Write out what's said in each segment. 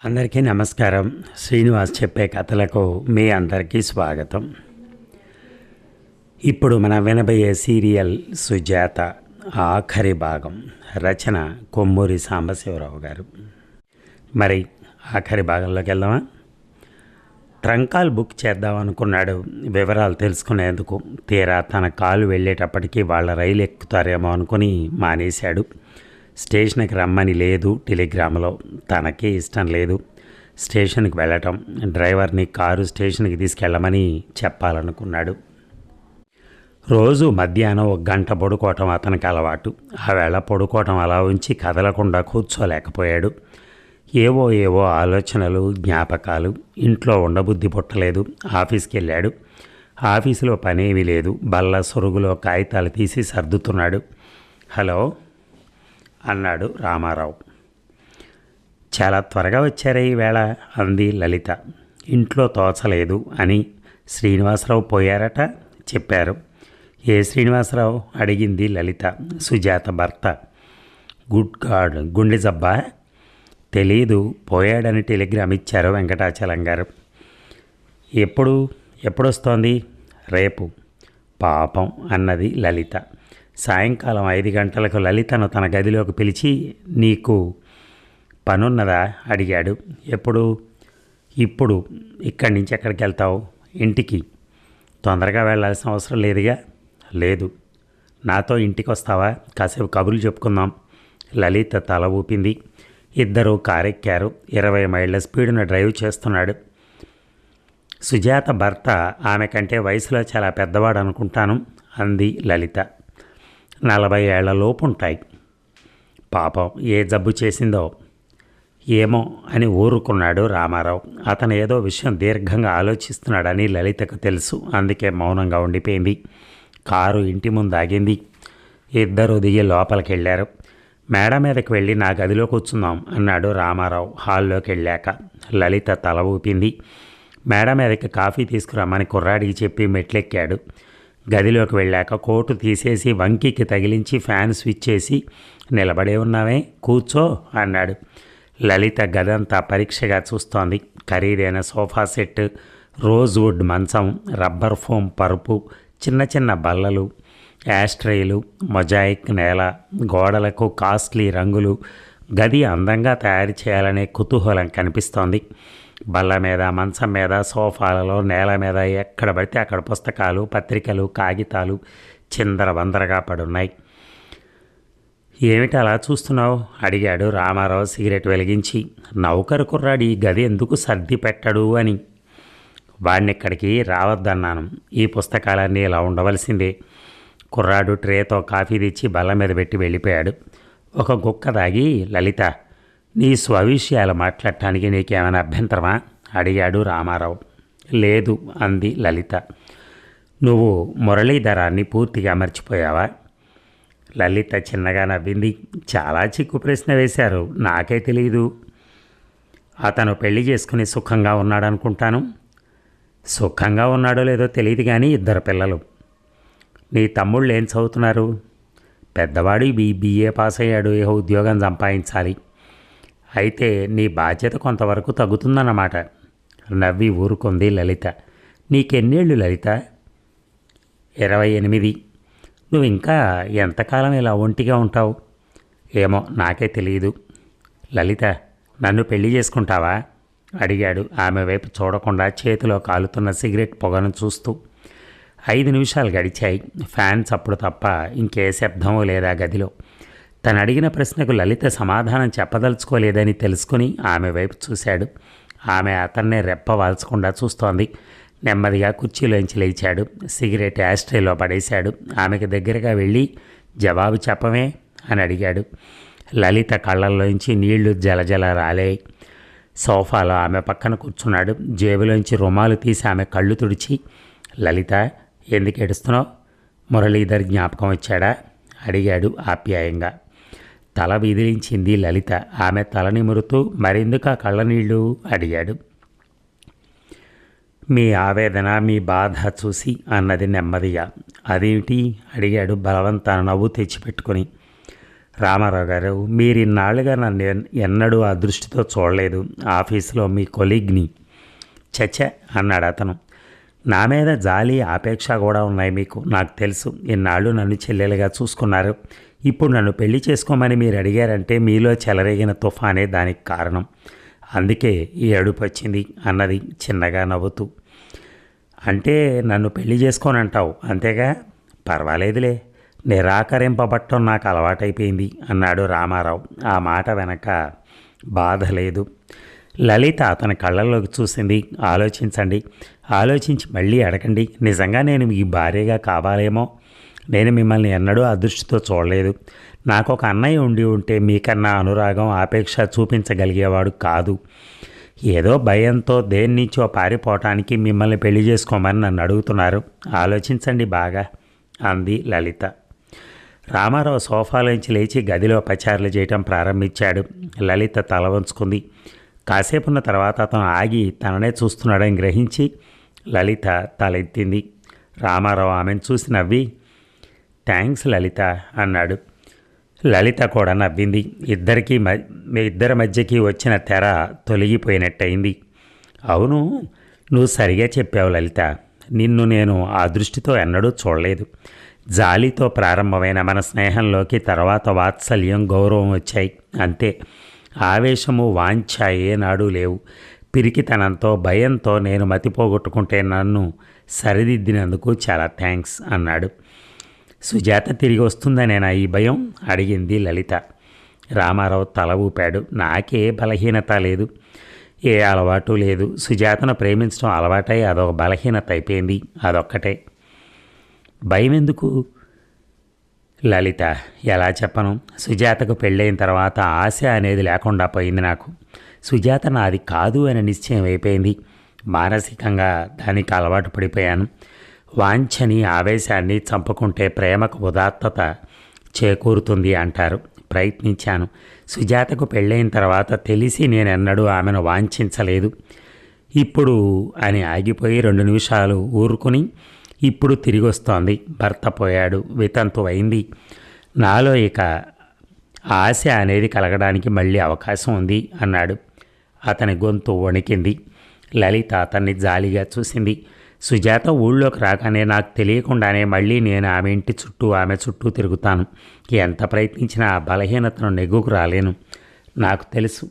అందరికీ నమస్కారం. శ్రీనివాస్ చెప్పే కథలకు మీ అందరికీ స్వాగతం. ఇప్పుడు మనం వినబోయే సీరియల్ సుజాత ఆఖరి భాగం. రచన కొమ్మూరి సాంబశివరావు గారు. మరి ఆఖరి భాగంలోకి వెళ్దామా? ట్రంకాల్ బుక్ చేద్దాం అనుకున్నాడు వివరాలు తెలుసుకునేందుకు. తీరా తన కాలు వెళ్ళేటప్పటికీ వాళ్ళ రైలు ఎక్కుతారేమో అనుకుని మానేశాడు. స్టేషన్కి రమ్మని లేదు టెలిగ్రామ్లో. తనకే ఇష్టం లేదు స్టేషన్కి వెళ్ళటం. డ్రైవర్ని కారు స్టేషన్కి తీసుకెళ్ళమని చెప్పాలనుకున్నాడు. రోజు మధ్యాహ్నం 1 గంట పడుకోవటం అతనికి అలవాటు. ఆ వేళ పడుకోవటం అలా ఉంచి కదలకుండా కూర్చోలేకపోయాడు. ఏవో ఆలోచనలు, జ్ఞాపకాలు. ఇంట్లో ఉండబుద్ధి పుట్టలేదు. ఆఫీస్కి వెళ్ళాడు. ఆఫీసులో పనేమీ లేదు. బల్ల సొరుగులో కాగితాలు తీసి సర్దుతున్నాడు. హలో అన్నాడు రామారావు. చాలా త్వరగా వచ్చారే ఈవేళ అంది లలిత. ఇంట్లో తోచలేదు అని శ్రీనివాసరావు పోయారట చెప్పారు. ఏ శ్రీనివాసరావు అడిగింది లలిత. సుజాత భర్త. గుడ్ గాడ్, గుండె జబ్బా? తెలీదు, పోయాడని టెలిగ్రామ్ ఇచ్చారు వెంకటాచలం గారు. ఎప్పుడొస్తోంది? రేపు. పాపం అన్నది లలిత. సాయంకాలం 5 గంటలకు లలితను తన గదిలోకి పిలిచి నీకు పనున్నదా అడిగాడు. ఇప్పుడు ఇక్కడి నుంచి ఎక్కడికి వెళ్తావు? ఇంటికి. తొందరగా వెళ్ళాల్సిన అవసరం లేదుగా. లేదు. నాతో ఇంటికి వస్తావా? కాసేపు కబుర్లు చెప్పుకుందాం. లలిత తల ఊపింది. ఇద్దరూ కారెక్కారు. 20 మైళ్ళ స్పీడున డ్రైవ్ చేస్తున్నాడు. సుజాత భర్త ఆమె కంటే వయసులో చాలా పెద్దవాడు అనుకుంటాను అంది లలిత. 40 ఏళ్ల లోపుంటాయి. పాపం ఏ జబ్బు చేసిందో ఏమో అని ఊరుకున్నాడు రామారావు. అతను ఏదో విషయం దీర్ఘంగా ఆలోచిస్తున్నాడని లలితకు తెలుసు. అందుకే మౌనంగా ఉండిపోయింది. కారు ఇంటి ముందు ఆగింది. ఇద్దరు దిగి లోపలికి వెళ్ళారు. మేడ మీదకి వెళ్ళి నా గదిలో కూర్చుందాం అన్నాడు రామారావు హాల్లోకి వెళ్ళాక. లలిత తల ఊపింది. మేడ మీదకి కాఫీ తీసుకురమ్మని కుర్రాడికి చెప్పి మెట్లెక్కాడు. గదిలోకి వెళ్ళాక కోటు తీసేసి వంకికి తగిలించి ఫ్యాన్ స్విచ్ చేసి నిలబడే ఉన్నావే, కూర్చో అన్నాడు. లలిత గదంతా పరీక్షగా చూస్తోంది. ఖరీదైన సోఫా సెట్, రోజ్వుడ్ మంచం, రబ్బర్ ఫోమ్ పరుపు, చిన్న చిన్న బల్లలు, యాస్ట్రేలు, మొజాయిక్ నేల, గోడలకు కాస్ట్లీ రంగులు. గది అందంగా తయారు చేయాలనే కుతూహలం కనిపిస్తోంది. బల్ల మీద, మంచం మీద, సోఫాలలో, నేల మీద ఎక్కడ పడితే అక్కడ పుస్తకాలు, పత్రికలు, కాగితాలు చిందరవందరగా పడున్నాయి. ఏమిటి అలా చూస్తున్నావు అడిగాడు రామారావు సిగరెట్ వెలిగించి. నౌకరు కుర్రాడు ఈ గది ఎందుకు సర్ది పెట్టడు అని. వాడిని ఇక్కడికి రావద్దన్నాను. ఈ పుస్తకాలన్నీ ఇలా ఉండవలసిందే. కుర్రాడు ట్రేతో కాఫీ తెచ్చి బల్ల మీద పెట్టి వెళ్ళిపోయాడు. ఒక గుక్క దాగి లలిత, నీ స్వవిషయాలు మాట్లాడటానికి నీకేమైనా అభ్యంతరమా అడిగాడు రామారావు. లేదు అంది లలిత. నువ్వు మురళీధరాన్ని పూర్తిగా మర్చిపోయావా? లలిత చిన్నగా నవ్వింది. చాలా చిక్కు ప్రశ్న వేశారు, నాకే తెలియదు. అతను పెళ్లి చేసుకుని సుఖంగా ఉన్నాడనుకుంటాను. సుఖంగా ఉన్నాడో లేదో తెలియదు కానీ 2 పిల్లలు. నీ తమ్ముళ్ళు ఏం చదువుతున్నారు? పెద్దవాడు BA పాస్ అయ్యాడు. ఏ ఉద్యోగం సంపాదించాలి. అయితే నీ బాధ్యత కొంతవరకు తగ్గుతుందన్నమాట. నవ్వి ఊరుకుంది లలిత. నీకెన్నేళ్ళు లలిత? 28. నువ్వు ఇంకా ఎంతకాలం ఇలా ఒంటిగా ఉంటావు? ఏమో నాకే తెలియదు. లలిత, నన్ను పెళ్లి చేసుకుంటావా అడిగాడు ఆమె వైపు చూడకుండా చేతిలో కాలుతున్న సిగరెట్ పొగను చూస్తూ. 5 నిమిషాలు గడిచాయి. ఫ్యాన్ చప్పుడు తప్ప ఇంకే శబ్దమూ లేదా గదిలో. తను అడిగిన ప్రశ్నకు లలిత సమాధానం చెప్పదలుచుకోలేదని తెలుసుకుని ఆమె వైపు చూశాడు. ఆమె అతన్నే రెప్ప వాల్చకుండా చూస్తోంది. నెమ్మదిగా కుర్చీలోంచి లేచాడు. సిగరెట్ యాస్ట్రేలో పడేశాడు. ఆమెకు దగ్గరగా వెళ్ళి జవాబు చెప్పమే అని అడిగాడు. లలిత కళ్ళల్లోంచి నీళ్లు జలజల రాలేయి. సోఫాలో ఆమె పక్కన కూర్చున్నాడు. జేబులోంచి రుమాలు తీసి ఆమె కళ్ళు తుడిచి, లలిత ఎందుకు ఏడుస్తున్నావు? మురళీధర్ జ్ఞాపకం వచ్చాడా అడిగాడు ఆప్యాయంగా. తల విదిలించింది లలిత. ఆమె తల నిమురుతూ మరెందుకు ఆ కళ్ళనీళ్ళు అడిగాడు. మీ ఆవేదన, మీ బాధ చూసి అన్నది నెమ్మదిగా. అదేమిటి అడిగాడు బలవంతాన నవ్వు తెచ్చిపెట్టుకుని. రామారావు గారు, మీరు ఇన్నాళ్ళుగా నన్ను ఎన్నడూ ఆ దృష్టితో చూడలేదు. ఆఫీసులో మీ కొలీగ్ని. చచ్చ అన్నాడు అతను. నా మీద జాలి ఆపేక్ష కూడా ఉన్నాయి మీకు, నాకు తెలుసు. ఇన్నాళ్ళు నన్ను చెల్లెలుగా చూసుకున్నారు. ఇప్పుడు నన్ను పెళ్లి చేసుకోమని మీరు అడిగారంటే మీలో చెలరేగిన తుఫానే దానికి కారణం. అందుకే ఈ అడుపు వచ్చింది అన్నది చిన్నగా నవ్వుతూ. అంటే నన్ను పెళ్లి చేసుకోనంటావు అంతేగా? పర్వాలేదులే, నిరాకరింపబట్టం నాకు అలవాటైపోయింది అన్నాడు రామారావు. ఆ మాట వెనక బాధ లేదు. లలిత అతని కళ్ళల్లోకి చూసింది. ఆలోచించండి, ఆలోచించి మళ్ళీ అడగండి. నిజంగా నేను మీ భార్యగా కావాలేమో. నేను మిమ్మల్ని ఎన్నడూ అదృష్టితో చూడలేదు. నాకు ఒక అన్నయ్య ఉండి ఉంటే మీకన్నా అనురాగం ఆపేక్ష చూపించగలిగేవాడు కాదు. ఏదో భయంతో దేన్నించో పారిపోవటానికి మిమ్మల్ని పెళ్లి చేసుకోమని నన్ను అడుగుతున్నారు. ఆలోచించండి బాగా అంది లలిత. రామారావు సోఫాలోంచి లేచి గదిలో పచారులు చేయటం ప్రారంభించాడు. లలిత తల వంచుకుంది. కాసేపున్న తర్వాత అతను ఆగి తననే చూస్తున్నాడని గ్రహించి లలిత తలెత్తింది. రామారావు ఆమెను చూసి నవ్వి, థ్యాంక్స్ లలిత అన్నాడు. లలిత కూడా నవ్వింది. ఇద్దరి మధ్యకి వచ్చిన తెర తొలగిపోయినట్టయింది. అవును, నువ్వు సరిగా చెప్పావు లలిత. నిన్ను నేను ఆ దృష్టితో ఎన్నడూ చూడలేదు. జాలితో ప్రారంభమైన మన స్నేహంలోకి తర్వాత వాత్సల్యం, గౌరవం వచ్చాయి అంతే. ఆవేశము, వాంఛ ఏనాడు లేవు. పిరికితనంతో, భయంతో నేను మతిపోగొట్టుకుంటే నన్ను సరిదిద్దినందుకు చాలా థ్యాంక్స్ అన్నాడు. సుజాత తిరిగి వస్తుందనేనా ఈ భయం? అడిగింది లలిత. రామారావు తల ఊపాడు. నాకే బలహీనత లేదు, ఏ అలవాటు లేదు. సుజాతను ప్రేమించడం అలవాటై అదొక బలహీనత అయిపోయింది, అదొక్కటే. భయం ఎందుకు లలిత? ఎలా చెప్పను? సుజాతకు పెళ్ళైన తర్వాత ఆశ అనేది లేకుండా పోయింది నాకు. సుజాత నాది కాదు అని నిశ్చయం అయిపోయింది. మానసికంగా దానికి అలవాటు పడిపోయాను. వాంఛని, ఆవేశాన్ని చంపుకుంటే ప్రేమకు ఉదాత్తత చేకూరుతుంది అంటారు. ప్రయత్నించాను. సుజాతకు పెళ్ళైన తర్వాత తెలిసి నేనెన్నడూ ఆమెను వాంఛించలేదు. ఇప్పుడు అని ఆగిపోయి 2 నిమిషాలు ఊరుకుని, ఇప్పుడు తిరిగి వస్తోంది. భర్త పోయాడు, వితంతు అయింది. నాలో ఇక ఆశ అనేది కలగడానికి మళ్ళీ అవకాశం ఉంది అన్నాడు. అతని గొంతు వణికింది. లలిత అతన్ని జాలిగా చూసింది. సుజాత ఊళ్ళోకి రాగానే నాకు తెలియకుండానే మళ్ళీ నేను ఆమె ఇంటి చుట్టూ, ఆమె చుట్టూ తిరుగుతాను. ఎంత ప్రయత్నించినా ఆ బలహీనతను నెగ్గుకు రాలేను. నాకు తెలుసు.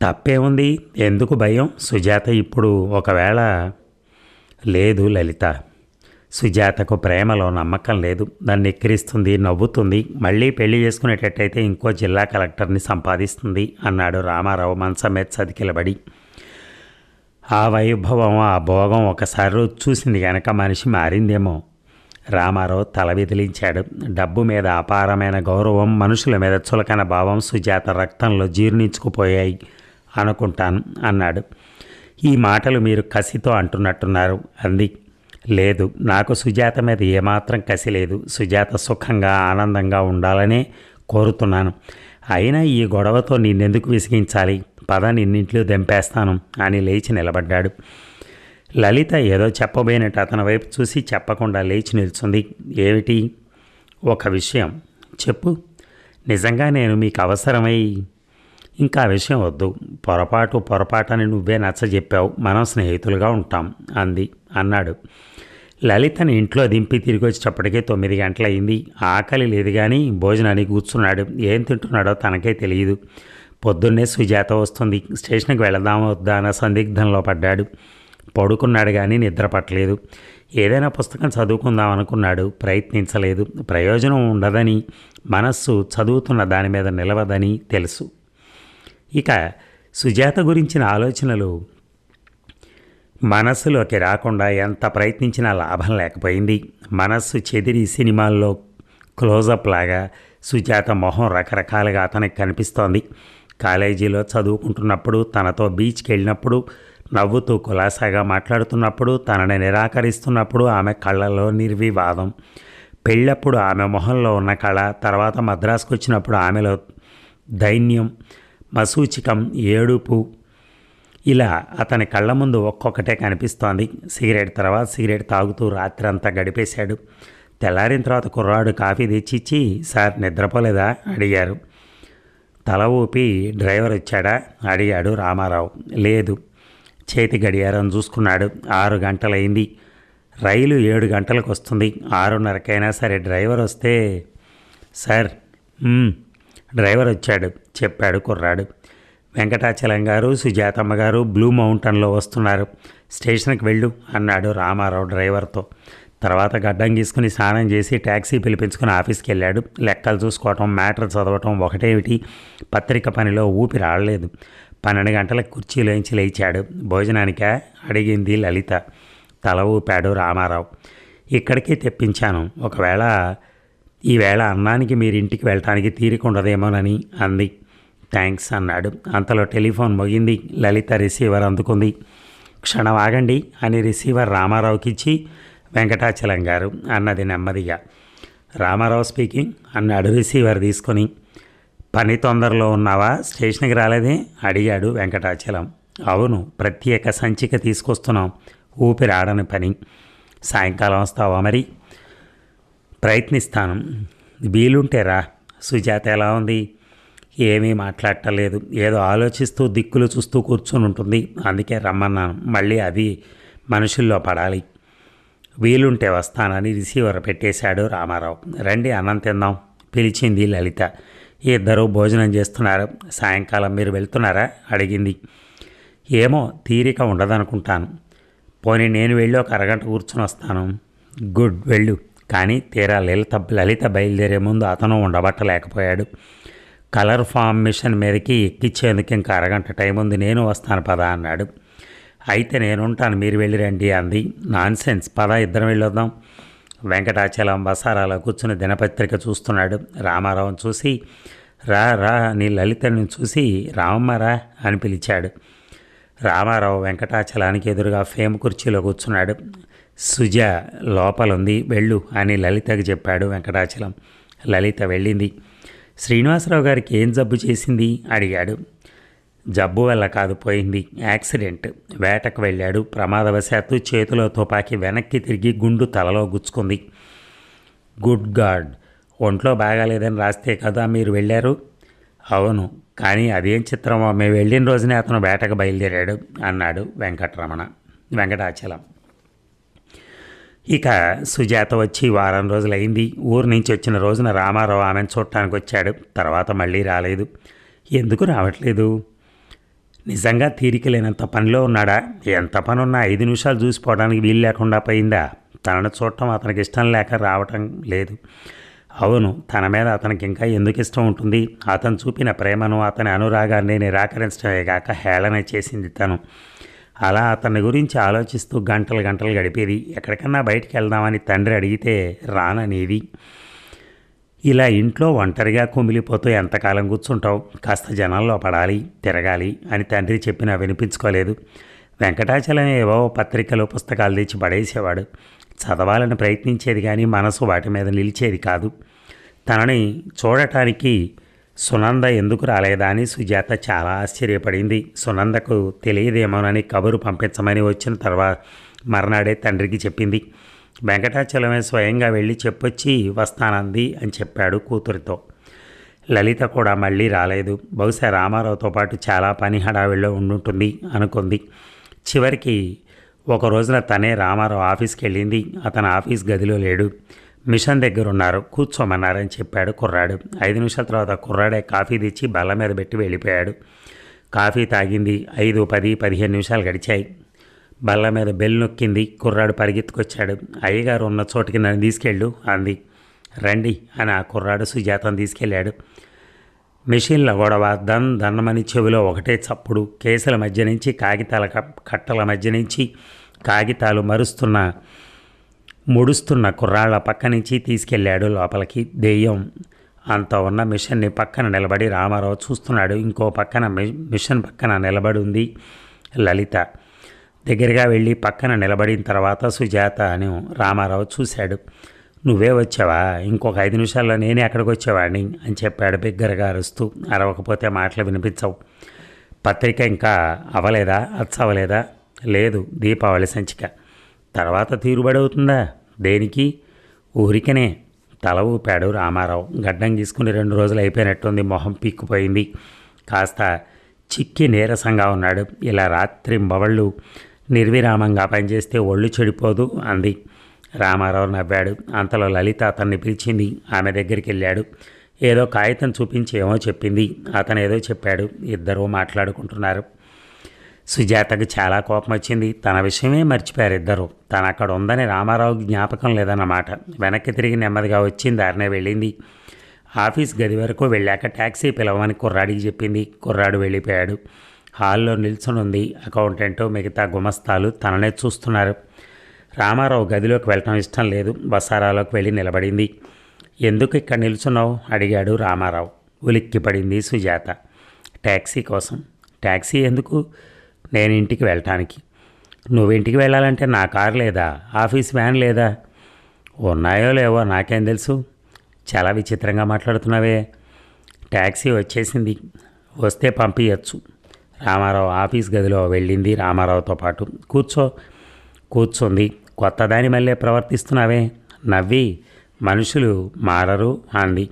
తప్పేముంది? ఎందుకు భయం? సుజాత ఇప్పుడు ఒకవేళ లేదు లలిత. సుజాతకు ప్రేమలో నమ్మకం లేదు. నన్ను ఎక్కిరిస్తుంది, నవ్వుతుంది. మళ్ళీ పెళ్లి చేసుకునేటట్టయితే ఇంకో జిల్లా కలెక్టర్ని సంపాదిస్తుంది అన్నాడు రామారావు మంచం మీద చతికిలబడి. ఆ వైభవం, ఆ భోగం ఒకసారి రోజు చూసింది కనుక మనిషి మారిందేమో. రామారావు తల విదిలించాడు. డబ్బు మీద అపారమైన గౌరవం, మనుషుల మీద చులకన భావం సుజాత రక్తంలో జీర్ణించుకుపోయాయి అనుకుంటాను అన్నాడు. ఈ మాటలు మీరు కసితో అంటున్నట్టున్నారు అంది. లేదు, నాకు సుజాత మీద ఏమాత్రం కసి లేదు. సుజాత సుఖంగా, ఆనందంగా ఉండాలనే కోరుతున్నాను. అయినా ఈ గొడవతో నిన్నెందుకు విసిగించాలి? పద, నిన్నింట్లో దెంపేస్తాను అని లేచి నిలబడ్డాడు. లలిత ఏదో చెప్పబోయినట్టు అతని వైపు చూసి చెప్పకుండా లేచి నిల్చుంది. ఏమిటి? ఒక విషయం చెప్పు. నిజంగా నేను మీకు అవసరమై? ఇంకా విషయం వద్దు. పొరపాటని నువ్వే నచ్చజెప్పావు. మనం స్నేహితులుగా ఉంటాం అన్నాడు. లలితని ఇంట్లో దింపి తిరిగి వచ్చేటప్పటికే 9 గంటలయింది. ఆకలి లేదు కానీ భోజనానికి కూర్చున్నాడు. ఏం తింటున్నాడో తనకే తెలియదు. పొద్దున్నే సుజాత వస్తుంది. స్టేషన్కి వెళదామా వద్దా అన్న సందిగ్ధంలో పడ్డాడు. పడుకున్నాడు కానీ నిద్ర పట్టలేదు. ఏదైనా పుస్తకం చదువుకుందాం అనుకున్నాడు. ప్రయత్నించలేదు. ప్రయోజనం ఉండదని, మనస్సు చదువుతున్న దాని మీద నిలవదని తెలుసు. ఇక సుజాత గురించిన ఆలోచనలు మనస్సులోకి రాకుండా ఎంత ప్రయత్నించినా లాభం లేకపోయింది. మనస్సు చెదిరి సినిమాల్లో క్లోజప్ లాగా సుజాత మొహం రకరకాలుగా అతనికి కనిపిస్తోంది. కాలేజీలో చదువుకుంటున్నప్పుడు, తనతో బీచ్కి వెళ్ళినప్పుడు, నవ్వుతూ కులాసాగా మాట్లాడుతున్నప్పుడు, తనని నిరాకరిస్తున్నప్పుడు ఆమె కళ్ళలో నిర్వివాదం. పెళ్ళప్పుడు ఆమె మొహంలో ఉన్న కళ, తర్వాత మద్రాసుకు వచ్చినప్పుడు ఆమెలో దైన్యం, మసూచికం, ఏడుపు, ఇలా అతని కళ్ళ ముందు ఒక్కొక్కటే కనిపిస్తోంది. సిగరెట్ తర్వాత సిగరెట్ తాగుతూ రాత్రి అంతా గడిపేశాడు. తెల్లారిన తర్వాత కుర్రాడు కాఫీ తెచ్చిచ్చి, సార్ నిద్రపోలేదా అడిగారు. తల ఊపి, డ్రైవర్ వచ్చాడా అడిగాడు రామారావు. లేదు. చేతి గడియారం చూసుకున్నాడు. 6 గంటలైంది. రైలు 7 గంటలకు వస్తుంది. 6:30కైనా సరే డ్రైవర్ వస్తే. సార్ డ్రైవర్ వచ్చాడు చెప్పాడు కుర్రాడు. వెంకటాచలం గారు, సుజాతమ్మ గారు బ్లూ మౌంటైన్లో వస్తున్నారు, స్టేషన్కి వెళ్ళు అన్నాడు రామారావు డ్రైవర్తో. తర్వాత గడ్డం గీసుకుని స్నానం చేసి ట్యాక్సీ పిలిపించుకుని ఆఫీస్కి వెళ్ళాడు. లెక్కలు చూసుకోవటం, మ్యాటర్ చదవటం ఒకటేమిటి, పత్రిక పనిలో ఊపిరి ఆడలేదు. 12 గంటలకు కుర్చీలోంచి లేచాడు. భోజనానికా అడిగింది లలిత. తల ఊపాడు రామారావు. ఇక్కడికే తెప్పించాను, ఒకవేళ ఈవేళ అన్నానికి మీరింటికి వెళ్ళటానికి తీరిక ఉండదేమోనని అంది. థ్యాంక్స్ అన్నాడు. అంతలో టెలిఫోన్ మోగింది. లలిత రిసీవర్ అందుకుంది. క్షణం ఆగండి అని రిసీవర్ రామారావుకి ఇచ్చి, వెంకటాచలం గారు అన్నది నెమ్మదిగా. రామారావు స్పీకింగ్ అన్నాడు రిసీవర్ తీసుకొని. పని తొందరలో ఉన్నావా, స్టేషన్కి రాలేదే అడిగాడు వెంకటాచలం. అవును, ప్రత్యేక సంచిక తీసుకొస్తున్నాం, ఊపిరి ఆడని పని. సాయంకాలం వస్తావా మరి? ప్రయత్నిస్తాను, వీలుంటే రా. సుజాత ఎలా ఉంది? ఏమీ మాట్లాడటలేదు, ఏదో ఆలోచిస్తూ దిక్కులు చూస్తూ కూర్చొని ఉంటుంది, అందుకే రమ్మన్నాను. మళ్ళీ అది మనుషుల్లో పడాలి. వీలుంటే వస్తానని రిసీవర్ పెట్టేశాడు రామారావు. రండి అన్నం తిందాం పిలిచింది లలిత. ఇద్దరూ భోజనం చేస్తున్నారు. సాయంకాలం మీరు వెళ్తున్నారా అడిగింది. ఏమో, తీరిక ఉండదనుకుంటాను. పోనీ నేను వెళ్ళి ఒక అరగంట కూర్చొని వస్తాను. గుడ్, వెళ్ళు. కానీ తీరా లలిత బయలుదేరే ముందు అతను ఉండబట్టలేకపోయాడు. కలర్ ఫామ్ మిషన్ మీదకి ఎక్కించేందుకు ఇంకా అరగంట టైం ఉంది, నేను వస్తాను పద అన్నాడు. అయితే నేనుంటాను, మీరు వెళ్ళిరండి అంది. నాన్సెన్స్, పద ఇద్దరం వెళ్ళొద్దాం. వెంకటాచలం వసారాలో కూర్చుని దినపత్రిక చూస్తున్నాడు. రామారావుని చూసి, రా రా నీ లలితని చూసి రామమ్మరా అని పిలిచాడు. రామారావు వెంకటాచలానికి ఎదురుగా ఫేమ్ కుర్చీలో కూర్చున్నాడు. సుజ లోపలుంది, వెళ్ళు అని లలితకి చెప్పాడు వెంకటాచలం. లలిత వెళ్ళింది. శ్రీనివాసరావు గారికి ఏం జబ్బు చేసింది అడిగాడు. జబ్బు వల్ల కాదు, పోయింది, యాక్సిడెంట్. వేటకు వెళ్ళాడు, ప్రమాదవశాత్తు చేతిలో తుపాకీ వెనక్కి తిరిగి గుండు తలలో గుచ్చుకుంది. గుడ్ గాడ్, ఒంట్లో బాగాలేదని రాస్తే కదా మీరు వెళ్ళారు? అవును, కానీ అదేం చిత్రమో, మేము వెళ్ళిన రోజునే అతను వేటకు బయలుదేరాడు అన్నాడు వెంకటాచలం. ఇక సుజాత వచ్చి వారం రోజులైంది. ఊరు నుంచి వచ్చిన రోజున రామారావు ఆమెను చూడటానికి వచ్చాడు. తర్వాత మళ్ళీ రాలేదు. ఎందుకు రావట్లేదు? నిజంగా తీరిక లేనంత పనిలో ఉన్నాడా? ఎంత పనున్నా 5 నిమిషాలు చూసిపోవడానికి వీలు లేకుండా పోయిందా? తనను చూడటం అతనికి ఇష్టం లేక రావటం లేదు. అవును, తన మీద అతనికి ఇంకా ఎందుకు ఇష్టం ఉంటుంది? అతను చూపిన ప్రేమను, అతని అనురాగాన్ని నిరాకరించడమే కాక హేళన చేసింది తను. అలా అతని గురించి ఆలోచిస్తూ గంటలు గడిపేది. ఎక్కడికన్నా బయటికి వెళ్దామని తండ్రి అడిగితే రాననేది. ఇలా ఇంట్లో ఒంటరిగా కుమిలిపోతూ ఎంతకాలం కూర్చుంటావు? కాస్త జనంలో పడాలి, తిరగాలి అని తండ్రి చెప్పినా వినిపించుకోలేదు. వెంకటాచలం ఏవో పత్రికలు, పుస్తకాలు తెచ్చి పడేసేవాడు. చదవాలని ప్రయత్నించేది కానీ మనసు వాటి మీద నిలిచేది కాదు. తనని చూడటానికి సునంద ఎందుకు రాలేదా అని సుజాత చాలా ఆశ్చర్యపడింది. సునందకు తెలియదేమోనని కబురు పంపించమని వచ్చిన తర్వాత మర్నాడే తండ్రికి చెప్పింది. వెంకటాచలమే స్వయంగా వెళ్ళి చెప్పొచ్చి వస్తానంది అని చెప్పాడు కూతురితో. లలిత కూడా మళ్ళీ రాలేదు. బహుశా రామారావుతో పాటు చాలా పని హడావిడిలో ఉండుంటుంది అనుకుంది. చివరికి ఒక రోజున తనే రామారావు ఆఫీస్కి వెళ్ళింది. అతను ఆఫీస్ గదిలో లేడు, మిషన్ దగ్గర ఉన్నారు, కూర్చోమన్నారని చెప్పాడు కుర్రాడు. 5 నిమిషాల తర్వాత కుర్రాడే కాఫీ తెచ్చి బల్ల మీద పెట్టి వెళ్ళిపోయాడు. కాఫీ తాగింది. 5, 10, 15 నిమిషాలు గడిచాయి. బల్ల మీద బెల్ నొక్కింది. కుర్రాడు పరిగెత్తుకొచ్చాడు. అయ్యగారు ఉన్న చోటుకి నన్ను తీసుకెళ్ళు అంది. రండి అని ఆ కుర్రాడు సుజాతను తీసుకెళ్ళాడు. మెషిన్ల గొడవ, దన్నమని చెవిలో ఒకటే చప్పుడు. కేసుల మధ్య నుంచి, కాగితాల కట్టల మధ్య నుంచి కాగితాలు ముడుస్తున్న కుర్రాళ్ళ పక్క నుంచి తీసుకెళ్ళాడు లోపలికి. దెయ్యం అంత ఉన్న మిషన్ని పక్కన నిలబడి రామారావు చూస్తున్నాడు. ఇంకో పక్కన మిషన్ పక్కన నిలబడి ఉంది లలిత. దగ్గరగా వెళ్ళి పక్కన నిలబడిన తర్వాత సుజాత అని రామారావు చూశాడు. నువ్వే వచ్చావా? ఇంకొక 5 నిమిషాల్లో నేనే అక్కడికి వచ్చేవాడిని అని చెప్పాడు బిగ్గరగా అరుస్తూ. అరవకపోతే మాటలు వినిపించవు. పత్రిక ఇంకా అవలేదా? అచ్చవలేదా? లేదు, దీపావళి సంచిక. తర్వాత తీరుబడి అవుతుందా? దేనికి? ఊరికనే తల ఊపాడు రామారావు. గడ్డం గీసుకుని 2 రోజులు అయిపోయినట్టుంది. మొహం పీక్కుపోయింది. కాస్త చిక్కి నీరసంగా ఉన్నాడు. ఇలా రాత్రింబవళ్ళు నిర్విరామంగా పనిచేస్తే ఒళ్ళు చెడిపోదు అంది. రామారావు నవ్వాడు. అంతలో లలిత అతన్ని పిలిచింది. ఆమె దగ్గరికి వెళ్ళాడు. ఏదో కాగితం చూపించి ఏమో చెప్పింది. అతను ఏదో చెప్పాడు. ఇద్దరూ మాట్లాడుకుంటున్నారు. సుజాతకు చాలా కోపం వచ్చింది. తన విషయమే మర్చిపోయారు ఇద్దరు. తను అక్కడ ఉందని రామారావుకి జ్ఞాపకం లేదన్నమాట. వెనక్కి తిరిగి నెమ్మదిగా వచ్చింది. దారినే వెళ్ళింది. ఆఫీస్ గది వరకు వెళ్ళాక ట్యాక్సీ పిలవమని కుర్రాడికి చెప్పింది. కుర్రాడు వెళ్ళిపోయాడు. హాల్లో నిల్చునుంది. అకౌంటెంటు మిగతా గుమస్తాలు తననే చూస్తున్నారు. రామారావు గదిలోకి వెళ్ళటం ఇష్టం లేదు. బసారాలోకి వెళ్ళి నిలబడింది. ఎందుకు ఇక్కడ నిల్చున్నావు అడిగాడు రామారావు. ఉలిక్కిపడింది సుజాత. ట్యాక్సీ కోసం. ట్యాక్సీ ఎందుకు? నేను ఇంటికి వెళ్ళటానికి. నువ్వింటికి వెళ్ళాలంటే నా కారు లేదా? ఆఫీస్ వ్యాన్ లేదా? ఉన్నాయో లేవో నాకేం తెలుసు. చాలా విచిత్రంగా మాట్లాడుతున్నావే. ట్యాక్సీ వచ్చేసింది. వస్తే పంపించచ్చు. రామారావు ఆఫీస్ గదిలో వెళ్ళింది రామారావుతో పాటు. కూర్చోంది. కొత్తదాని మళ్ళీ ప్రవర్తిస్తున్నావే. నవ్వి మనుషులు మారరు అంది.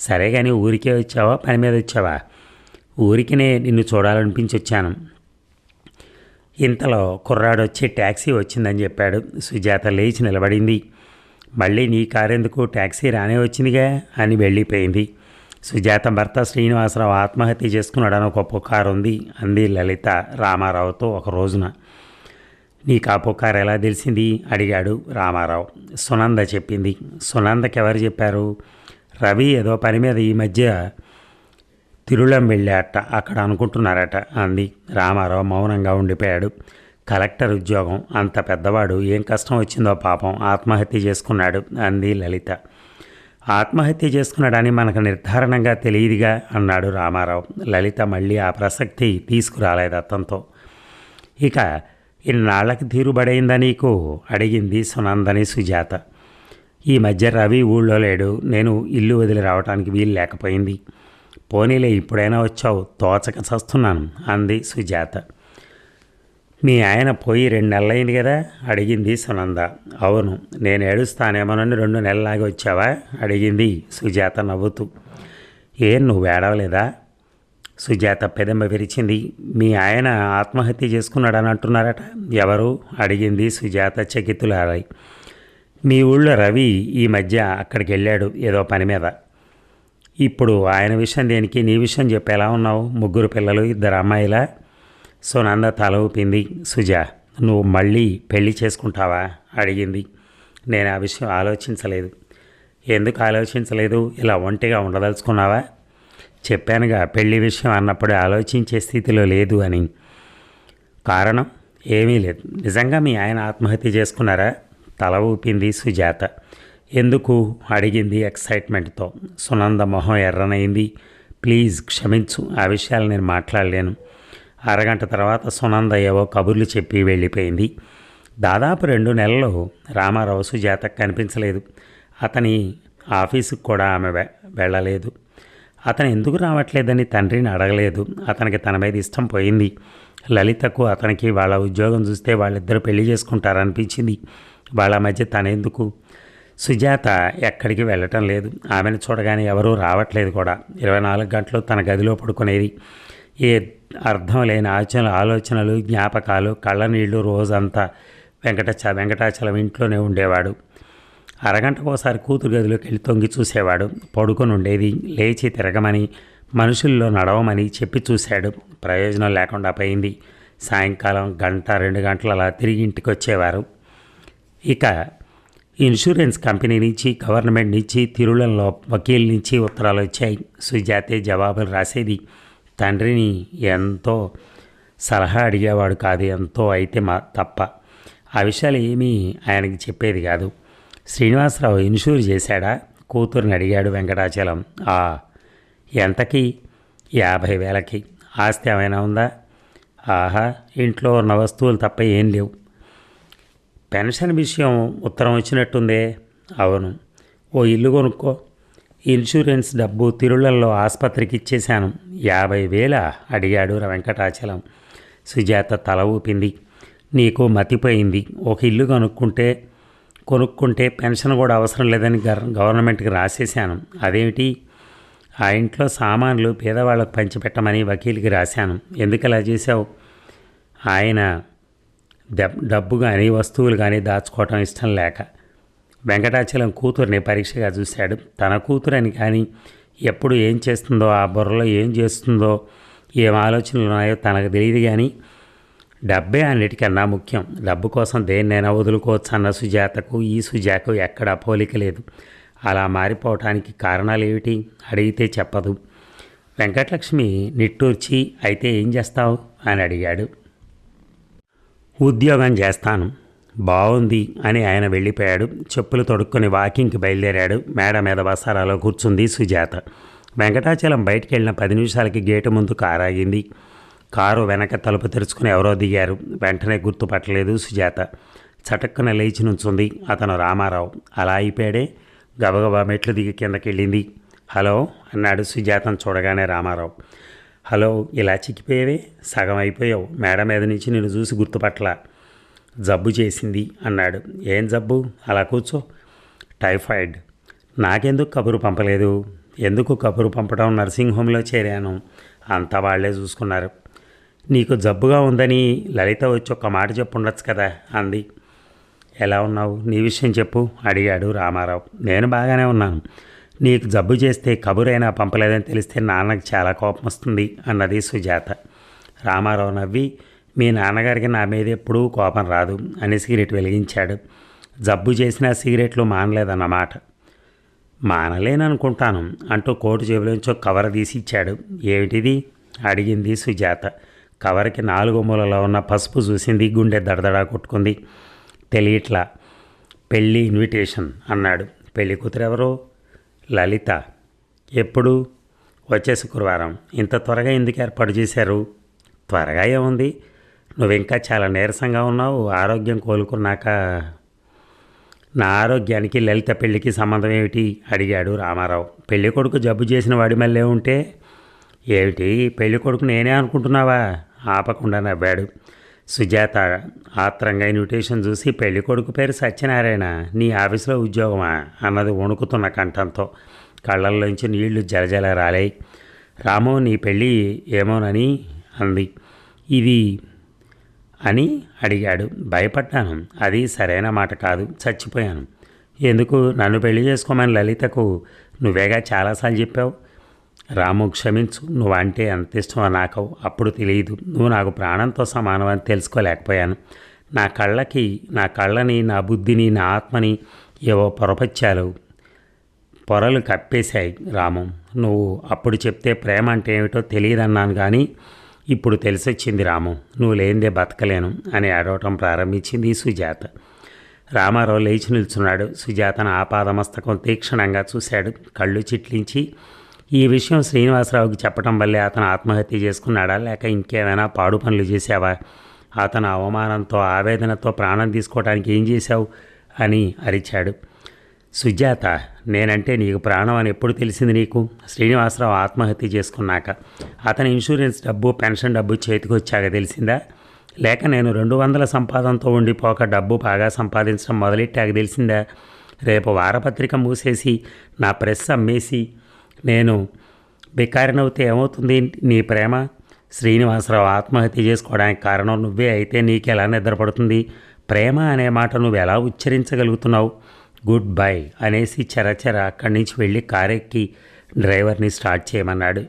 సరే కానీ ఊరికే వచ్చావా పని మీద వచ్చావా? ఊరికినే నిన్ను చూడాలనిపించి వచ్చాను. ఇంతలో కుర్రాడు వచ్చి ట్యాక్సీ వచ్చిందని చెప్పాడు. సుజాత లేచి నిలబడింది. మళ్ళీ నీ కారెందుకు? ట్యాక్సీ రానే వచ్చిందిగా అని వెళ్ళిపోయింది. సుజాత భర్త శ్రీనివాసరావు ఆత్మహత్య చేసుకున్నాడని ఒక పుకారు ఉంది అంది లలిత రామారావుతో ఒక రోజున. నీకు ఆ పుకారు ఎలా తెలిసింది అడిగాడు రామారావు. సునంద చెప్పింది. సునందకి ఎవరు చెప్పారు? రవి ఏదో పని మీద ఈ మధ్య తిరుళం వెళ్ళాట, అక్కడ అనుకుంటున్నారట అంది. రామారావు మౌనంగా ఉండిపోయాడు. కలెక్టర్ ఉద్యోగం, అంత పెద్దవాడు, ఏం కష్టం వచ్చిందో పాపం, ఆత్మహత్య చేసుకున్నాడు అంది లలిత. ఆత్మహత్య చేసుకున్నాడని మనకు నిర్ధారణంగా తెలియదుగా అన్నాడు రామారావు. లలిత మళ్ళీ ఆ ప్రసక్తి తీసుకురాలేదు అతనితో. ఇక ఇన్నాళ్లకి తీరుబడైందా నీకు అడిగింది సునందని సుజాత. ఈ మధ్య రవి ఊళ్ళో లేడు. నేను ఇల్లు వదిలి రావడానికి వీలు లేకపోయింది. పోనీలే ఇప్పుడైనా వచ్చావు, తోచక చస్తున్నాను అంది సుజాత. మీ ఆయన పోయి 2 నెలలైంది కదా అడిగింది సునంద. అవును. నేను ఏడుస్తానేమోనని 2 నెలలాగి వచ్చావా అడిగింది సుజాత నవ్వుతూ. ఏం నువ్వు ఏడవలేదా? సుజాత పెదెంబ విరిచింది. మీ ఆయన ఆత్మహత్య చేసుకున్నాడని అంటున్నారట. ఎవరు అడిగింది సుజాత చకితులారై. మీ ఊళ్ళో రవి ఈ మధ్య అక్కడికి వెళ్ళాడు ఏదో పని మీద. ఇప్పుడు ఆయన విషయం దేనికి? నీ విషయం చెప్పేలా ఉన్నావు? 3 పిల్లలు, 2 అమ్మాయిలా? సునంద తల ఊపింది. సుజా, నువ్వు మళ్ళీ పెళ్లి చేసుకుంటావా అడిగింది. నేను ఆ విషయం ఆలోచించలేదు. ఎందుకు ఆలోచించలేదు? ఇలా ఒంటిగా ఉండదలుచుకున్నావా? చెప్పానుగా, పెళ్లి విషయం అన్నప్పుడు ఆలోచించే స్థితిలో లేదు అని. కారణం? ఏమీ లేదు. నిజంగా మీ ఆయన ఆత్మహత్య చేసుకున్నారా? తల ఊపింది సుజాత. ఎందుకు అడిగింది ఎక్సైట్మెంట్తో. సునంద మొహం ఎర్రనైంది. ప్లీజ్ క్షమించు, ఆ విషయాలు నేను మాట్లాడలేను. అరగంట తర్వాత సునంద ఏవో కబుర్లు చెప్పి వెళ్ళిపోయింది. దాదాపు 2 నెలలు రామారావు సుజాతకు కనిపించలేదు. అతని ఆఫీసుకు కూడా ఆమె వెళ్ళలేదు. అతను ఎందుకు రావట్లేదని తండ్రిని అడగలేదు. అతనికి తన మీద ఇష్టం పోయింది. లలితకు అతనికి వాళ్ళ ఉద్యోగం చూస్తే వాళ్ళిద్దరూ పెళ్లి చేసుకుంటారనిపించింది. వాళ్ళ మధ్య తనెందుకు? సుజాత ఎక్కడికి వెళ్ళటం లేదు. ఆమెను చూడగానే ఎవరూ రావట్లేదు కూడా. 24 గంటలు తన గదిలో పడుకునేది. ఏ అర్థం లేని ఆలోచనలు, జ్ఞాపకాలు, కళ్ళనీళ్ళు. రోజంతా వెంకటాచలం ఇంట్లోనే ఉండేవాడు. అరగంటకోసారి కూతురు గదిలోకి వెళ్ళి తొంగి చూసేవాడు. పడుకొని ఉండేది. లేచి తిరగమని, మనుషుల్లో నడవమని చెప్పి చూశాడు. ప్రయోజనం లేకుండా పోయింది. సాయంకాలం 1-2 గంటలు అలా తిరిగి ఇంటికి వచ్చేవారు. ఇక ఇన్సూరెన్స్ కంపెనీ నుంచి, గవర్నమెంట్ నుంచి, తిరుళంలో వకీల్ నుంచి ఉత్తరాలు వచ్చాయి. సుజాతే జవాబులు రాసేది. తండ్రిని ఎంతో సలహా అడిగేవాడు కాదు. ఎంతో అయితే తప్ప ఆ విషయాలు ఏమీ ఆయనకి చెప్పేది కాదు. శ్రీనివాసరావు ఇన్సూర్ చేశాడా? కూతురుని అడిగాడు వెంకటాచలం. ఎంతకి? 50,000కి. ఆస్తి ఏమైనా ఉందా? ఆహా, ఇంట్లో ఉన్న వస్తువులు తప్ప ఏం లేవు. పెన్షన్ విషయం ఉత్తరం వచ్చినట్టుందే. అవును. ఓ ఇల్లు కొనుక్కో. ఇన్సూరెన్స్ డబ్బు తిరుళ్ళల్లో ఆసుపత్రికి ఇచ్చేశాను. 50,000 అడిగాడు వెంకటాచలం. సుజాత తల ఊపింది. నీకు మతిపోయింది. ఒక ఇల్లు కొనుక్కుంటే కొనుక్కుంటే పెన్షన్ కూడా అవసరం లేదని గవర్నమెంట్కి రాసేశాను. అదేమిటి? ఆ ఇంట్లో సామాన్లు పేదవాళ్ళకు పంచిపెట్టమని వకీల్కి రాశాను. ఎందుకు అలా చేశావు? ఆయన డబ్బు కానీ వస్తువులు కానీ దాచుకోవటం ఇష్టం లేక. వెంకటాచలం కూతుర్ని పరీక్షగా చూశాడు. తన కూతురని కానీ ఎప్పుడు ఏం చేస్తుందో, ఆ బుర్రలో ఏం చేస్తుందో, ఏం ఆలోచనలు ఉన్నాయో తనకు తెలియదు. కానీ డబ్బే అన్నిటికన్నా ముఖ్యం. డబ్బు కోసం దేన్నైనా వదులుకోవచ్చు అన్న సుజాతకు ఈ సుజాకు ఎక్కడా పోలిక లేదు. అలా మారిపోవటానికి కారణాలు ఏమిటి? అడిగితే చెప్పదు. వెంకటలక్ష్మి నిట్టూర్చి, అయితే ఏం చేస్తావు అని అడిగాడు. ఉద్యోగం చేస్తాను. బాగుంది అని ఆయన వెళ్ళిపోయాడు. చెప్పులు తొడుక్కొని వాకింగ్కి బయలుదేరాడు. మేడ మీద వసారాలో కూర్చుంది సుజాత. వెంకటాచలం బయటికి వెళ్ళిన 10 నిమిషాలకి గేటు ముందు కారు ఆగింది. కారు వెనక తలుపు తెరుచుకుని ఎవరో దిగారు. వెంటనే గుర్తుపట్టలేదు సుజాత. చటక్కున లేచి నుంచుంది. అతను రామారావు. అలా అయిపోయాడే. గబగబా మెట్లు దిగి కిందకి వెళ్ళింది. హలో అన్నాడు సుజాతను చూడగానే రామారావు. హలో, ఇలా చిక్కిపోయేవే, సగం అయిపోయావు. మేడ మీద నుంచి నేను చూసి గుర్తుపట్ల. జబ్బు చేసింది అన్నాడు. ఏం జబ్బు? అలా కూర్చో. టైఫాయిడ్. నాకెందుకు కబురు పంపలేదు? ఎందుకు కబురు పంపడం? నర్సింగ్ హోమ్లో చేరాను. అంతా వాళ్లే చూసుకున్నారు. నీకు జబ్బుగా ఉందని లలిత వచ్చి ఒక్క మాట చెప్పు ఉండొచ్చు కదా అంది. ఎలా ఉన్నావు? నీ విషయం చెప్పు అడిగాడు రామారావు. నేను బాగానే ఉన్నాను. నీకు జబ్బు చేస్తే కబురైనా పంపలేదని తెలిస్తే నాన్నకు చాలా కోపం వస్తుంది అన్నది సుజాత. రామారావు నవ్వి, మీ నాన్నగారికి నా మీద ఎప్పుడూ కోపం రాదు అని సిగరెట్ వెలిగించాడు. జబ్బు చేసినా సిగరెట్లు మానలేదన్నమాట. మానలేననుకుంటాను అంటూ కోటు జేబులోంచి కవర్ తీసి ఇచ్చాడు. ఏమిటిది అడిగింది సుజాత. కవర్కి 4 మూలలో ఉన్న పసుపు చూసింది. గుండె దడదడా కొట్టుకుంది. తెలియట్లా. పెళ్ళి ఇన్విటేషన్ అన్నాడు. పెళ్ళి కూతురు ఎవరు? లలిత. ఎప్పుడు? వచ్చే శుక్రవారం. ఇంత త్వరగా ఎందుకు ఏర్పాటు చేశారు? త్వరగా ఏముంది? నువ్వు ఇంకా చాలా నీరసంగా ఉన్నావు. ఆరోగ్యం కోలుకున్నాక. నా ఆరోగ్యానికి లలిత పెళ్ళికి సంబంధం ఏమిటి అడిగాడు రామారావు. పెళ్ళి కొడుకు జబ్బు చేసిన వాడి మళ్ళీ ఉంటే ఏమిటి? పెళ్ళి కొడుకు నేనే అనుకుంటున్నావా? ఆపకుండా నవ్వాడు. సుజాత ఆత్రంగా ఇన్విటేషన్ చూసి, పెళ్ళి కొడుకు పేరు సత్యనారాయణ, నీ ఆఫీసులో ఉద్యోగమా అన్నది వణుకుతున్న కంఠంతో. కళ్ళల్లోంచి నీళ్లు జలజల రాలాయి. రాము, నీ పెళ్ళి ఏమోనని అంది. ఇది అని అడిగాడు. భయపడ్డాను. అది సరైన మాట కాదు. చచ్చిపోయాను. ఎందుకు? నన్ను పెళ్లి చేసుకోమని లలితకు నువ్వేగా చాలాసార్లు చెప్పావు. రాము, క్షమించు. నువ్వంటే ఎంత ఇష్టమో నాకు అప్పుడు తెలియదు. నువ్వు నాకు ప్రాణంతో సమానం అని తెలుసుకోలేకపోయాను. నా కళ్ళని, నా బుద్ధిని, నా ఆత్మని ఏవో పొరలు కప్పేశాయి రాము. నువ్వు అప్పుడు చెప్తే ప్రేమ అంటే ఏమిటో తెలియదన్నాను, కానీ ఇప్పుడు తెలిసొచ్చింది రాము. నువ్వు లేనిదే బతకలేను అని అడవటం ప్రారంభించింది సుజాత. రామారావు లేచి నిల్చున్నాడు. సుజాతను ఆపాదమస్తకం తీక్షణంగా చూశాడు. కళ్ళు చిట్లించి, ఈ విషయం శ్రీనివాసరావుకి చెప్పడం వల్లే అతను ఆత్మహత్య చేసుకున్నాడా, లేక ఇంకేమైనా పాడు పనులు చేశావా? అతను అవమానంతో, ఆవేదనతో ప్రాణం తీసుకోవడానికి ఏం చేశావు అని అరిచాడు. సుజాత, నేనంటే నీకు ప్రాణం అని ఎప్పుడు తెలిసింది నీకు? శ్రీనివాసరావు ఆత్మహత్య చేసుకున్నాక. అతని ఇన్సూరెన్స్ డబ్బు, పెన్షన్ డబ్బు చేతికి వచ్చాక తెలిసిందా? లేక నేను 200 సంపాదనతో ఉండిపోక డబ్బు బాగా సంపాదించడం మొదలెట్టాక తెలిసిందా? రేపు వారపత్రిక మూసేసి నా ప్రెస్ అమ్మేసి నేను బికారినవుతే ఏమవుతుంది నీ ప్రేమ? శ్రీనివాసరావు ఆత్మహత్య చేసుకోవడానికి కారణం నువ్వే అయితే నీకెలా నిద్రపడుతుంది? ప్రేమ అనే మాట నువ్వు ఎలా ఉచ్చరించగలుగుతున్నావు? గుడ్ బై అనేసి చెరచెర అక్కడి నుంచి వెళ్ళి కారెక్కి డ్రైవర్ని స్టార్ట్ చేయమన్నాడు.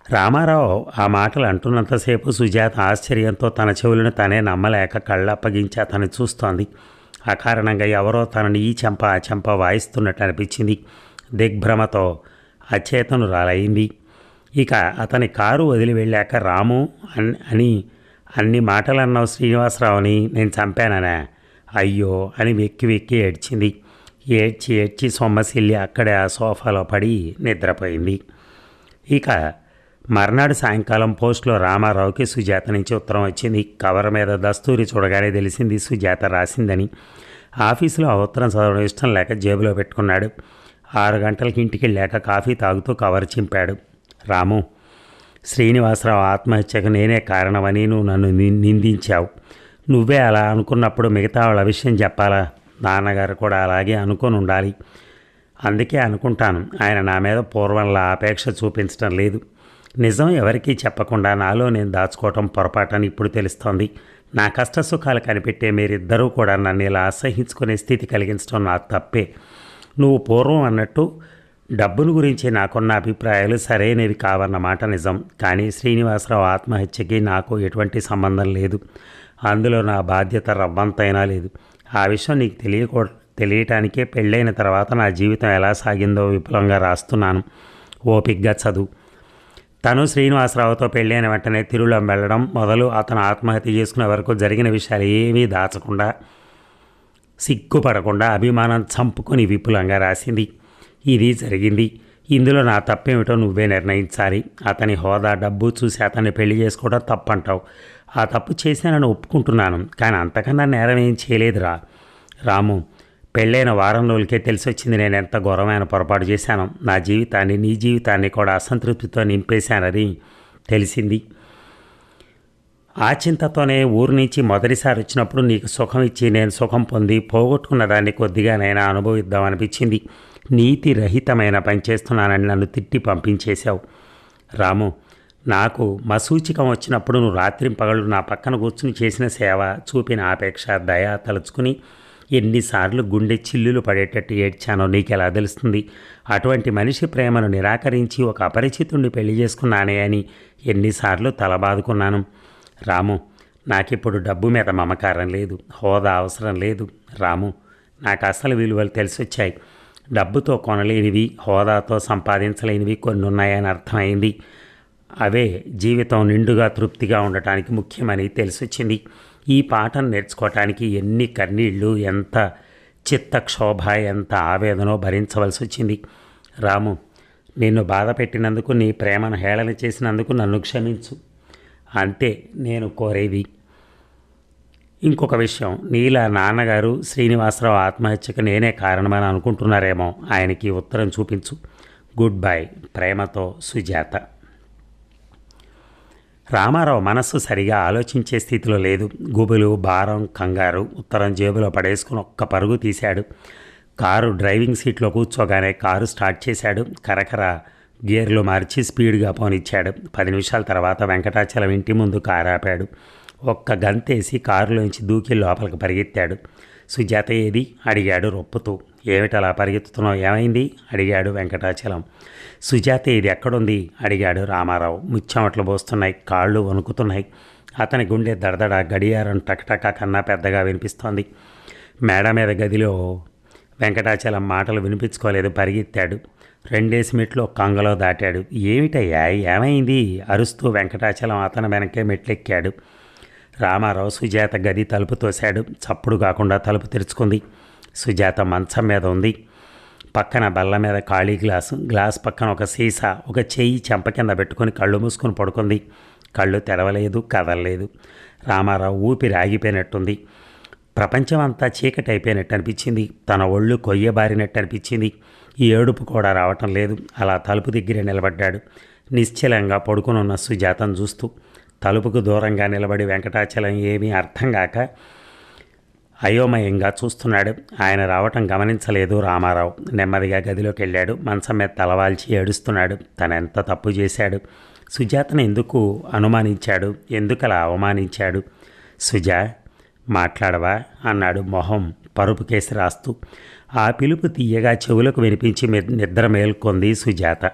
రామారావు ఆ మాటలు అంటున్నంతసేపు సుజాత ఆశ్చర్యంతో తన చెవులను తనే నమ్మలేక కళ్ళప్పగించి అతన్ని చూస్తోంది. అకారణంగా ఎవరో తనని ఈ చెంప ఆ చెంప వాయిస్తున్నట్టు అనిపించింది. దిగ్భ్రమతో అచేతనురాలైంది. ఇక అతని కారు వదిలి వెళ్ళాక, రాము అని అన్ని మాటలు అన్నావు శ్రీనివాసరావుని, నేను చంపాననా? అయ్యో అని వెక్కి వెక్కి ఏడ్చింది. ఏడ్చి సొమ్మసిల్లి అక్కడే ఆ సోఫాలో పడి నిద్రపోయింది. ఇక మర్నాడు సాయంకాలం పోస్టులో రామారావుకి సుజాత నుంచి ఉత్తరం వచ్చింది. కవర్ మీద దస్తూరి చూడగానే తెలిసింది సుజాత రాసిందని. ఆఫీసులో ఆ ఉత్తరం చదవడం ఇష్టం లేక జేబులో పెట్టుకున్నాడు. 6 గంటలకి ఇంటికి వెళ్ళాక కాఫీ తాగుతూ కవర్ చింపాడు. రాము, శ్రీనివాసరావు ఆత్మహత్యకు నేనే కారణమని నువ్వు నన్ను నిందించావు. నువ్వే అలా అనుకున్నప్పుడు మిగతా వాళ్ళ విషయం చెప్పాలా? నాన్నగారు కూడా అలాగే అనుకొని ఉండాలి. అందుకే అనుకుంటాను ఆయన నా మీద పూర్వంలా అపేక్ష చూపించడం లేదు. నిజం ఎవరికీ చెప్పకుండా నాలో నేను దాచుకోవటం పొరపాటని ఇప్పుడు తెలుస్తోంది. నా కష్ట సుఖాలు కనిపెట్టే మీరిద్దరూ కూడా నన్ను ఇలా అసహించుకునే స్థితి కలిగించడం నా తప్పే. నువ్వు పూర్వం అన్నట్టు డబ్బును గురించి నాకున్న అభిప్రాయాలు సరైనవి కావన్నమాట నిజం. కానీ శ్రీనివాసరావు ఆత్మహత్యకి నాకు ఎటువంటి సంబంధం లేదు. అందులో నా బాధ్యత రవ్వంతైనా లేదు. ఆ విషయం నీకు తెలియటానికే పెళ్ళైన తర్వాత నా జీవితం ఎలా సాగిందో విపులంగా రాస్తున్నాను. ఓపిగ్గా చదువు. తను శ్రీనివాసరావుతో పెళ్ళైన వెంటనే తిరుమల వెళ్ళడం మొదలు అతను ఆత్మహత్య చేసుకునే వరకు జరిగిన విషయాలు ఏమీ దాచకుండా, సిగ్గుపడకుండా, అభిమానం చంపుకొని విపులంగా రాసింది. ఇది జరిగింది. ఇందులో నా తప్పేమిటో నువ్వే నిర్ణయించాలి. అతని హోదా, డబ్బు చూసి అతన్ని పెళ్లి చేసుకోవడం తప్పంటావు. ఆ తప్పు చేశానని ఒప్పుకుంటున్నాను. కానీ అంతకన్నా నేరం ఏం చేయలేదురా రాము. పెళ్ళైన వారం రోజులకే తెలిసి వచ్చింది నేను ఎంత ఘోరమైన పొరపాటు చేశాను. నా జీవితాన్ని, నీ జీవితాన్ని కూడా అసంతృప్తితో నింపేశానని తెలిసింది. ఆ చింతతోనే ఊరి నుంచి మొదటిసారి వచ్చినప్పుడు నీకు సుఖం ఇచ్చి నేను సుఖం పొంది పోగొట్టుకున్న దాన్ని కొద్దిగానైనా అనుభవిద్దామనిపించింది. నీతి రహితమైన పని చేస్తున్నానని నన్ను తిట్టి పంపించేశావు రాము. నాకు మసూచికం వచ్చినప్పుడు నువ్వు రాత్రింపగళ్ళు నా పక్కన కూర్చుని చేసిన సేవ, చూపిన ఆపేక్ష, దయ తలుచుకుని ఎన్నిసార్లు గుండె చిల్లులు పడేటట్టు ఏడ్చానో నీకెలా తెలుస్తుంది? అటువంటి మనిషి ప్రేమను నిరాకరించి ఒక అపరిచితుడిని పెళ్లి చేసుకున్నానే అని ఎన్నిసార్లు తలబాదుకున్నాను రాము. నాకిప్పుడు డబ్బు మీద మమకారం లేదు, హోదా అవసరం లేదు రాము. నాకు అసలు విలువలు తెలిసొచ్చాయి. డబ్బుతో కొనలేనివి, హోదాతో సంపాదించలేనివి కొన్ని ఉన్నాయని అర్థమైంది. అవే జీవితం నిండుగా తృప్తిగా ఉండటానికి ముఖ్యమని తెలిసొచ్చింది. ఈ పాఠం నేర్చుకోవటానికి ఎన్ని కన్నీళ్ళు, ఎంత చిత్తక్షోభ, ఎంత ఆవేదనో భరించవలసి వచ్చింది రాము. నిన్ను బాధ పెట్టినందుకు, నీ ప్రేమను హేళన చేసినందుకు నన్ను క్షమించు. అంతే నేను కోరేది. ఇంకొక విషయం, నీలా నాన్నగారు శ్రీనివాసరావు ఆత్మహత్యకు నేనే కారణమని అనుకుంటున్నారేమో. ఆయనకి ఉత్తరం చూపించు. Good bye. ప్రేమతో సుజాత. రామారావు మనస్సు సరిగా ఆలోచించే స్థితిలో లేదు. గుబులు, భారం, కంగారు. ఉత్తరం జేబులో పడేసుకుని ఒక్క పరుగు తీశాడు. కారు డ్రైవింగ్ సీట్లో కూర్చోగానే కారు స్టార్ట్ చేశాడు. కరకర గేర్లు మార్చి స్పీడ్గా పోనిచ్చాడు. 10 నిమిషాల తర్వాత వెంకటాచలం ఇంటి ముందు కారు ఆపాడు. ఒక్క గంతేసి కారులోంచి దూకి లోపలికి పరిగెత్తాడు. సుజాత ఏది అడిగాడు రొప్పుతూ. ఏమిటలా పరిగెత్తుతున్నావు, ఏమైంది అడిగాడు వెంకటాచలం. సుజాత ఇది ఎక్కడుంది అడిగాడు రామారావు. ముచ్చెమట్లు పోస్తున్నాయి, కాళ్ళు వణుకుతున్నాయి. అతని గుండె దడదడ, గడియారం టకటక కన్నా పెద్దగా వినిపిస్తోంది. మేడ మీద గదిలో వెంకటాచలం మాటలు వినిపించుకోలేదు, పరిగెత్తాడు. 2 మెట్లు కంగలో దాటాడు. ఏమిటయ్యా, ఏమైంది అరుస్తూ వెంకటాచలం అతని వెనకే మెట్లెక్కాడు. రామారావు సుజాత గది తలుపు తోశాడు. చప్పుడు కాకుండా తలుపు తెరుచుకుంది. సుజాత మంచం మీద ఉంది. పక్కన బల్ల మీద ఖాళీ గ్లాస్ పక్కన ఒక సీసా. ఒక చెయ్యి చెంప కింద పెట్టుకొని కళ్ళు మూసుకొని పడుకుంది. కళ్ళు తెరవలేదు, కదలలేదు. రామారావు ఊపిరి ఆగిపోయినట్టుంది. ప్రపంచం అంతా చీకటి అయిపోయినట్టు అనిపించింది. తన ఒళ్ళు కొయ్యబారినట్టు అనిపించింది. ఈ ఏడుపు కూడా రావటం లేదు. అలా తలుపు దగ్గరే నిలబడ్డాడు, నిశ్చలంగా పడుకునున్న సుజాతను చూస్తూ. తలుపుకు దూరంగా నిలబడి వెంకటాచలం ఏమీ అర్థం కాక అయోమయంగా చూస్తున్నాడు. ఆయన రావటం గమనించలేదు రామారావు. నెమ్మదిగా గదిలోకి వెళ్ళాడు. మంచం మీద తలవాల్చి ఏడుస్తున్నాడు. తనెంత తప్పు చేశాడు? సుజాతను ఎందుకు అనుమానించాడు? ఎందుకలా అవమానించాడు? సుజా, మాట్లాడవా అన్నాడు మొహం పరుపు కేసి రాస్తూ. ఆ పిలుపు తీయగా చెవులకు వినిపించి నిద్ర మేల్కొంది సుజాత.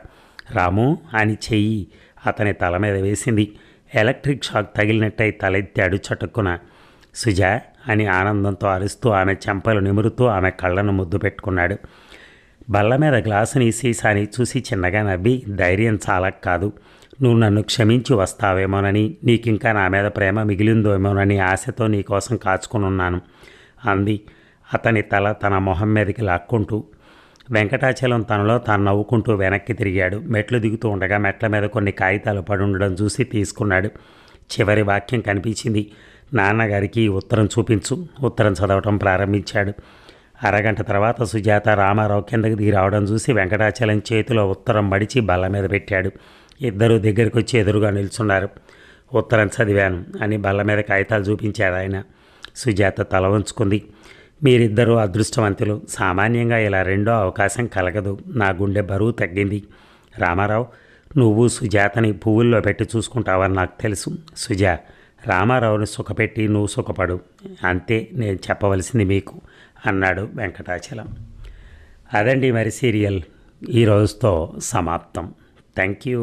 రాము అని చెయ్యి అతని తల మీద వేసింది. ఎలక్ట్రిక్ షాక్ తగిలినట్టయి తలెత్తాడు చటుక్కున. సుజా అని ఆనందంతో అరుస్తూ ఆమె చెంపలు నిమురుతూ ఆమె కళ్ళను ముద్దు పెట్టుకున్నాడు. బల్ల మీద గ్లాసుని సీసాని చూసి చిన్నగా నవ్వి, ధైర్యం చాలక కాదు, నువ్వు నన్ను క్షమించి వస్తావేమోనని, నీకింకా నా మీద ప్రేమ మిగిలిందేమోనని ఆశతో నీకోసం కాచుకునున్నాను అంది, అతని తల తన మొహం మీదకి లాక్కుంటూ. వెంకటాచలం తనలో తాను నవ్వుకుంటూ వెనక్కి తిరిగాడు. మెట్లు దిగుతూ ఉండగా మెట్ల మీద కొన్ని కాగితాలు పడి ఉండడం చూసి తీసుకున్నాడు. చివరి వాక్యం కనిపించింది. నాన్నగారికి ఉత్తరం చూపించు. ఉత్తరం చదవటం ప్రారంభించాడు. అరగంట తర్వాత సుజాత రామారావు కిందకి దిగి రావడం చూసి వెంకటాచలం చేతిలో ఉత్తరం మడిచి బల్ల మీద పెట్టాడు. ఇద్దరూ దగ్గరికి వచ్చి ఎదురుగా నిల్చున్నారు. ఉత్తరం చదివాను అని బల్ల మీద కాగితాలు చూపించాడు ఆయన. సుజాత తల వంచుకుంది. మీరిద్దరూ అదృష్టవంతులు. సామాన్యంగా ఇలా రెండో అవకాశం కలగదు. నా గుండె బరువు తగ్గింది. రామారావు, నువ్వు సుజాతని పువ్వుల్లో పెట్టి చూసుకుంటావని నాకు తెలుసు. సుజా, రామారావుని సుఖపెట్టి నువ్వు సుఖపడు, అంతే నేను చెప్పవలసింది మీకు అన్నాడు వెంకటాచలం. అదండి మరి సీరియల్ ఈ రోజుతో సమాప్తం. Thank you.